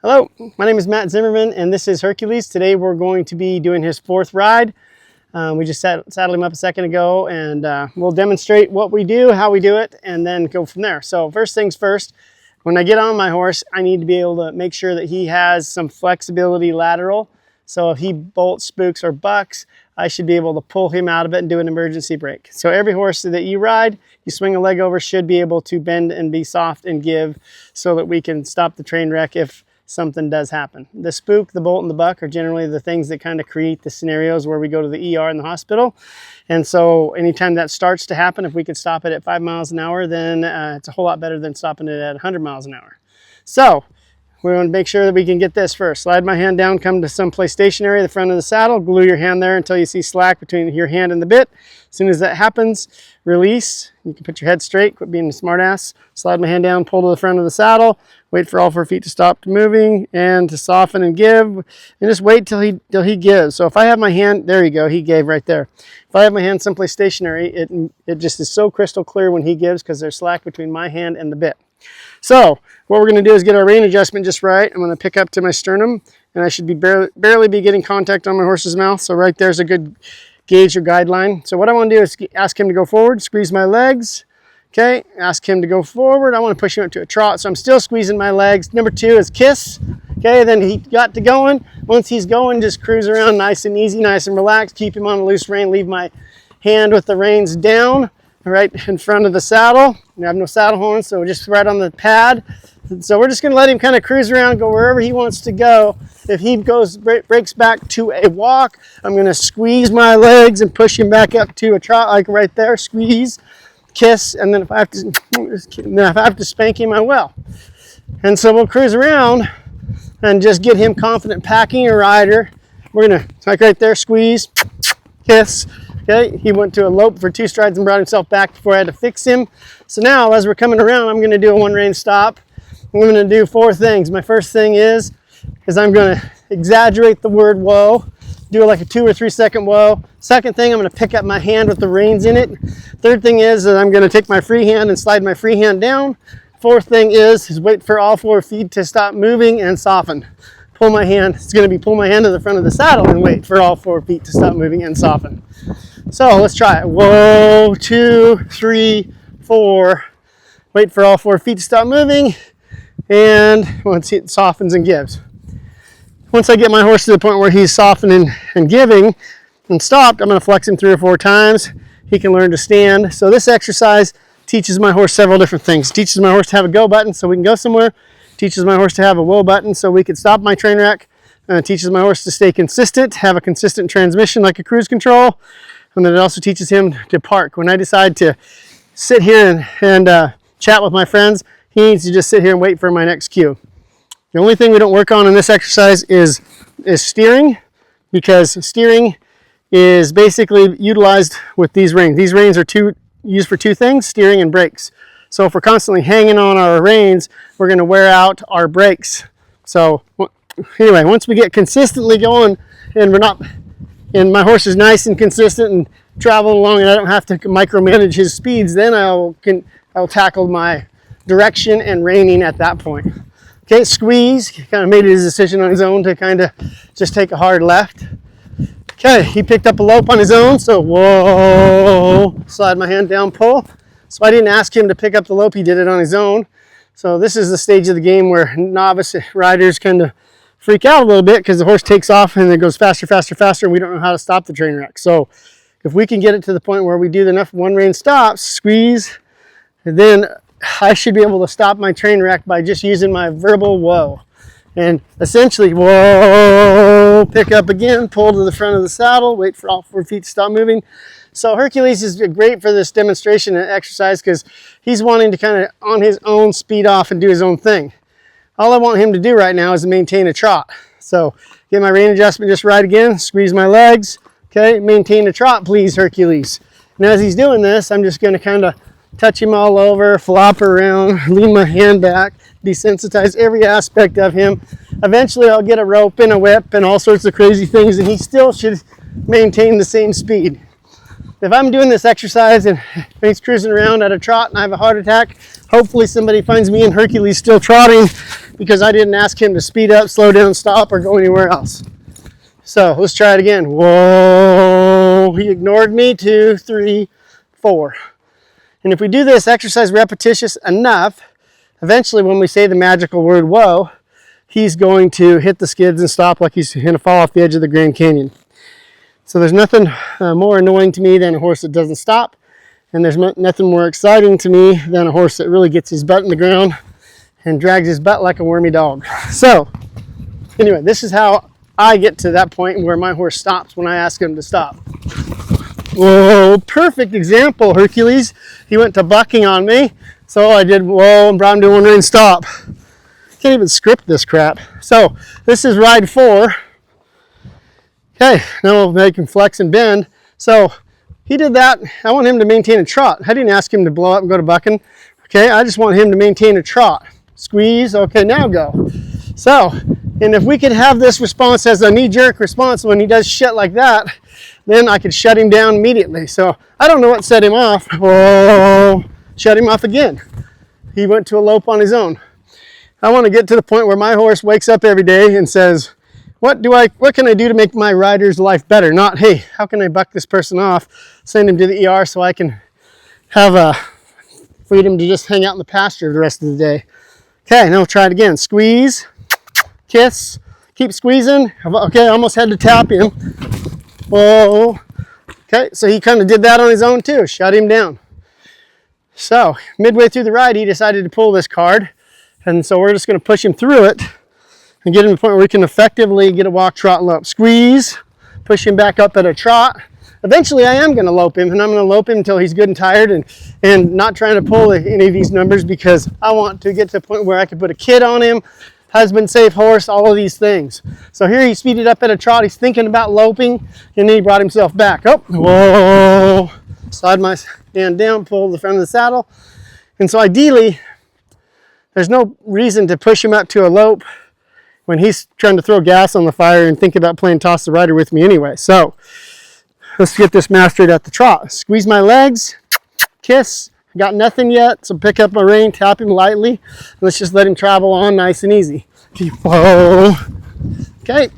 Hello, my name is Matt Zimmerman and this is Hercules. Today we're going to be doing his fourth ride. We just saddled him up a second ago and we'll demonstrate what we do, how we do it, and then go from there. So first things first, when I get on my horse, I need to be able to make sure that he has some flexibility lateral. So if he bolts, spooks, or bucks, I should be able to pull him out of it and do an emergency brake. So every horse that you ride, you swing a leg over, should be able to bend and be soft and give so that we can stop the train wreck if something does happen. The spook, the bolt, and the buck are generally the things that kind of create the scenarios where we go to the ER in the hospital. And so anytime that starts to happen, if we could stop it at 5 miles an hour, then it's a whole lot better than stopping it at 100 miles an hour. So we want to make sure that we can get this first. Slide my hand down, come to someplace stationary, the front of the saddle, glue your hand there until you see slack between your hand and the bit. As soon as that happens, release. You can put your head straight, quit being a smart ass. Slide my hand down, pull to the front of the saddle, wait for all 4 feet to stop moving and to soften and give, and just wait till he gives. So if I have my hand, there you go, he gave right there. If I have my hand someplace stationary, it just is so crystal clear when he gives because there's slack between my hand and the bit. So what we're going to do is get our rein adjustment just right. I'm going to pick up to my sternum, and I should be barely be getting contact on my horse's mouth. So right there's a good gauge or guideline. So what I want to do is ask him to go forward, squeeze my legs. Okay, ask him to go forward. I want to push him up to a trot, so I'm still squeezing my legs. Number 2 is kiss. Okay, then he got to going. Once he's going, just cruise around nice and easy, nice and relaxed. Keep him on a loose rein. Leave my hand with the reins down, right in front of the saddle. I have no saddle horn, so just right on the pad. So we're just going to let him kind of cruise around, go wherever he wants to go. If he breaks back to a walk, I'm going to squeeze my legs and push him back up to a trot, like right there. Squeeze, kiss, and then if I have to spank him, I will. And so we'll cruise around and just get him confident packing a rider. We're going to, like right there, squeeze, kiss. Okay, he went to a lope for 2 strides and brought himself back before I had to fix him. So now, as we're coming around, I'm going to do a 1 rein stop. I'm going to do 4 things. My first thing is I'm going to exaggerate the word whoa, do like a 2 or 3 second whoa. Second thing, I'm going to pick up my hand with the reins in it. Third thing is that I'm going to take my free hand and slide my free hand down. Fourth thing is wait for all 4 feet to stop moving and soften. Pull my hand, it's going to be pull my hand to the front of the saddle and wait for all 4 feet to stop moving and soften. So let's try it. Whoa, 2, 3, 4. Wait for all 4 feet to stop moving. And once it softens and gives. Once I get my horse to the point where he's softening and giving and stopped, I'm going to flex him 3 or 4 times. He can learn to stand. So this exercise teaches my horse several different things. It teaches my horse to have a go button so we can go somewhere. It teaches my horse to have a whoa button so we can stop my train wreck. It teaches my horse to stay consistent, have a consistent transmission like a cruise control. And then it also teaches him to park. When I decide to sit here and chat with my friends, he needs to just sit here and wait for my next cue. The only thing we don't work on in this exercise is steering, because steering is basically utilized with these reins. These reins are used for 2 things, steering and brakes. So if we're constantly hanging on our reins, we're going to wear out our brakes. So anyway, once we get consistently going and my horse is nice and consistent and traveling along and I don't have to micromanage his speeds, then I'll tackle my direction and reining at that point. Okay, squeeze. He kind of made his decision on his own to kind of just take a hard left. Okay, he picked up a lope on his own, so whoa, slide my hand down, pull. So I didn't ask him to pick up the lope, he did it on his own. So this is the stage of the game where novice riders kind of freak out a little bit because the horse takes off and it goes faster, faster, faster, and we don't know how to stop the train wreck. So if we can get it to the point where we do enough 1 rein stops, squeeze, and then I should be able to stop my train wreck by just using my verbal whoa. And essentially, whoa, pick up again, pull to the front of the saddle, wait for all 4 feet to stop moving. So Hercules is great for this demonstration and exercise because he's wanting to kind of on his own speed off and do his own thing. All I want him to do right now is to maintain a trot. So get my rein adjustment just right again, squeeze my legs. Okay, maintain a trot, please, Hercules. And as he's doing this, I'm just going to kind of touch him all over, flop around, lean my hand back, desensitize every aspect of him. Eventually I'll get a rope and a whip and all sorts of crazy things, and he still should maintain the same speed. If I'm doing this exercise and he's cruising around at a trot and I have a heart attack, hopefully somebody finds me and Hercules still trotting because I didn't ask him to speed up, slow down, stop, or go anywhere else. So let's try it again. Whoa, he ignored me. 2, 3, 4. And if we do this exercise repetitious enough, eventually when we say the magical word whoa, he's going to hit the skids and stop like he's going to fall off the edge of the Grand Canyon. So there's nothing more annoying to me than a horse that doesn't stop. And there's nothing more exciting to me than a horse that really gets his butt in the ground and drags his butt like a wormy dog. So anyway, this is how I get to that point where my horse stops when I ask him to stop. Whoa, perfect example, Hercules. He went to bucking on me. So I did whoa and brought him to 1 rein stop. Can't even script this crap. So this is ride 4. Okay, now we'll make him flex and bend. So he did that. I want him to maintain a trot. I didn't ask him to blow up and go to bucking. Okay, I just want him to maintain a trot. Squeeze, okay, now go. So, and if we could have this response as a knee-jerk response when he does shit like that, then I could shut him down immediately. So I don't know what set him off. Whoa, shut him off again. He went to a lope on his own. I want to get to the point where my horse wakes up every day and says, what can I do to make my rider's life better? Not, hey, how can I buck this person off, send him to the ER so I can have freedom to just hang out in the pasture the rest of the day. Okay, now we'll try it again. Squeeze, kiss, keep squeezing. Okay, I almost had to tap him. Whoa. Okay, so he kind of did that on his own too, shut him down. So midway through the ride, he decided to pull this card. And so we're just going to push him through it and get him to the point where we can effectively get a walk, trot, lope. Squeeze, push him back up at a trot. Eventually I am going to lope him, and I'm going to lope him until he's good and tired and not trying to pull any of these numbers, because I want to get to the point where I can put a kid on him, husband safe horse, all of these things. So here he speeded up at a trot. He's thinking about loping, and then he brought himself back. Oh, whoa, slide my hand down, pull the front of the saddle. And so ideally, there's no reason to push him up to a lope when he's trying to throw gas on the fire and think about playing toss the rider with me anyway. So let's get this mastered at the trot. Squeeze my legs, kiss. I got nothing yet, so pick up my rein, tap him lightly. Let's just let him travel on nice and easy. Whoa. Okay.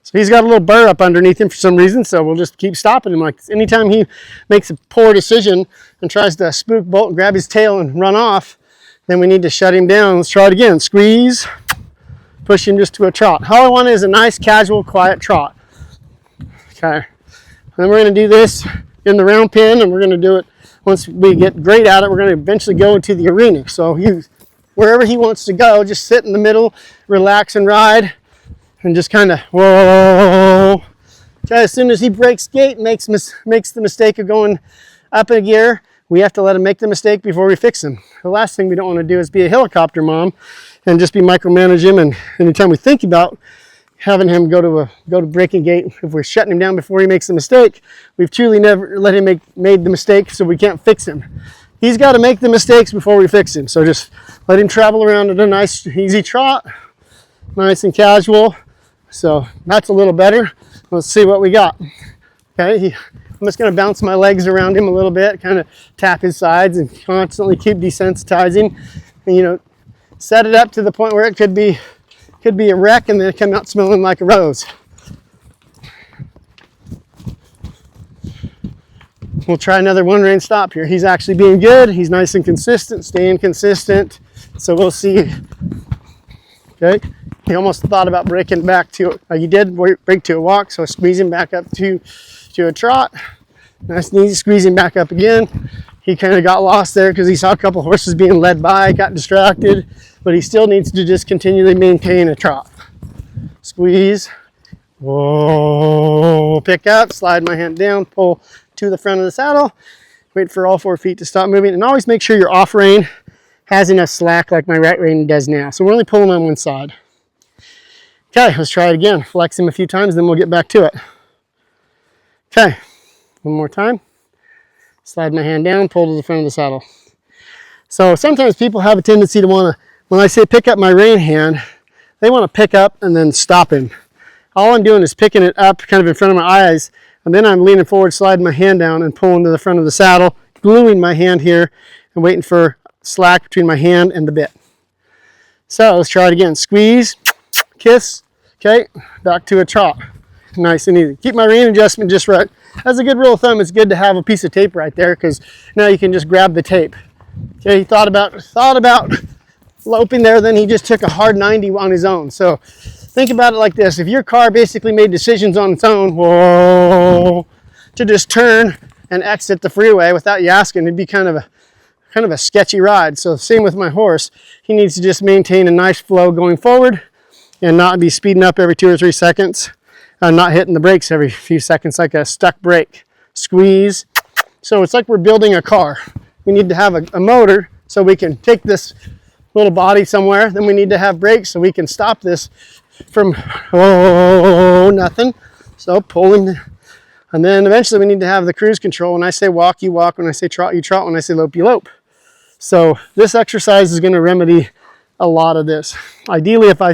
So he's got a little burr up underneath him for some reason, so we'll just keep stopping him like this. Anytime he makes a poor decision and tries to spook, bolt, and grab his tail and run off, then we need to shut him down. Let's try it again. Squeeze, push him just to a trot. All I want is a nice, casual, quiet trot. Okay. And then we're going to do this in the round pen, and we're going to do it once we get great at it. We're going to eventually go into the arena. So wherever he wants to go, just sit in the middle, relax and ride, and just kind of whoa. Okay, as soon as he breaks gait, makes the mistake of going up in a gear, we have to let him make the mistake before we fix him. The last thing we don't want to do is be a helicopter mom and just be micromanage him. And anytime we think about having him go to breaking gait, if we're shutting him down before he makes the mistake, we've truly never let him made the mistake, so we can't fix him. He's got to make the mistakes before we fix him. So just let him travel around at a nice, easy trot, nice and casual. So that's a little better. Let's see what we got. Okay, I'm just going to bounce my legs around him a little bit, kind of tap his sides and constantly keep desensitizing. And, set it up to the point where it could be a wreck and then come out smelling like a rose. We'll try another 1 rein stop here. He's actually being good. He's nice and consistent, staying consistent. So we'll see. Okay. He almost thought about breaking back to, he did break to a walk, so squeeze him back up to a trot. Nice and easy, squeeze him back up again. He kind of got lost there because he saw a couple horses being led by, got distracted, but he still needs to just continually maintain a trot. Squeeze. Whoa. Pick up, slide my hand down, pull to the front of the saddle. Wait for all 4 feet to stop moving, and always make sure your off rein has enough slack like my right rein does now. So we're only pulling on one side. Okay, let's try it again. Flex him a few times, then we'll get back to it. Okay, one more time. Slide my hand down, pull to the front of the saddle. So sometimes people have a tendency to want to, when I say pick up my rein hand, they want to pick up and then stop him. All I'm doing is picking it up kind of in front of my eyes, and then I'm leaning forward, sliding my hand down and pulling to the front of the saddle, gluing my hand here and waiting for slack between my hand and the bit. So let's try it again. Squeeze, kiss, okay, back to a trot. Nice and easy. Keep my rein adjustment just right. As a good rule of thumb, it's good to have a piece of tape right there because now you can just grab the tape. Okay, he thought about loping there, then he just took a hard 90 on his own. So think about it like this. If your car basically made decisions on its own, whoa, to just turn and exit the freeway without you asking, it'd be kind of a sketchy ride. So same with my horse. He needs to just maintain a nice flow going forward and not be speeding up every 2 or 3 seconds. Not hitting the brakes every few seconds like a stuck brake. Squeeze. So it's like we're building a car. We need to have a motor so we can take this little body somewhere. Then we need to have brakes so we can stop this from nothing. So pulling. And then eventually we need to have the cruise control. When I say walk, you walk. When I say trot, you trot. When I say lope, you lope. So this exercise is going to remedy a lot of this. Ideally, if I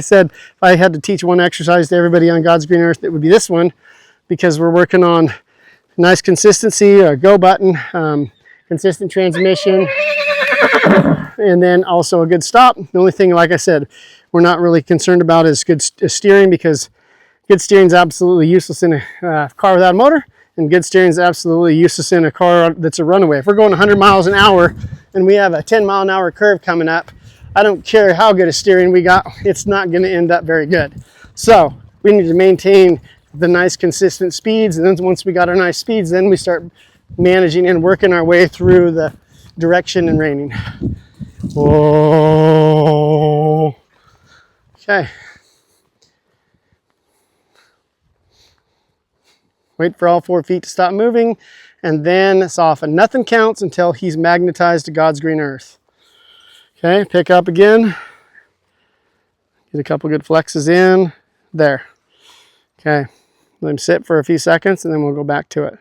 had to teach one exercise to everybody on God's green earth, it would be this one, because we're working on nice consistency, a go button, consistent transmission, and then also a good stop. The only thing, like I said, we're not really concerned about is good steering, because good steering is absolutely useless in a car without a motor, and good steering is absolutely useless in a car that's a runaway. If we're going 100 miles an hour and we have a 10-mile-an-hour curve coming up, I don't care how good a steering we got, it's not going to end up very good. So we need to maintain the nice consistent speeds, and then once we got our nice speeds, then we start managing and working our way through the direction and reining. Whoa. Okay. Wait for all 4 feet to stop moving, and then soften. Nothing counts until he's magnetized to God's green earth. Okay, pick up again. Get a couple good flexes in. There. Okay, let him sit for a few seconds and then we'll go back to it.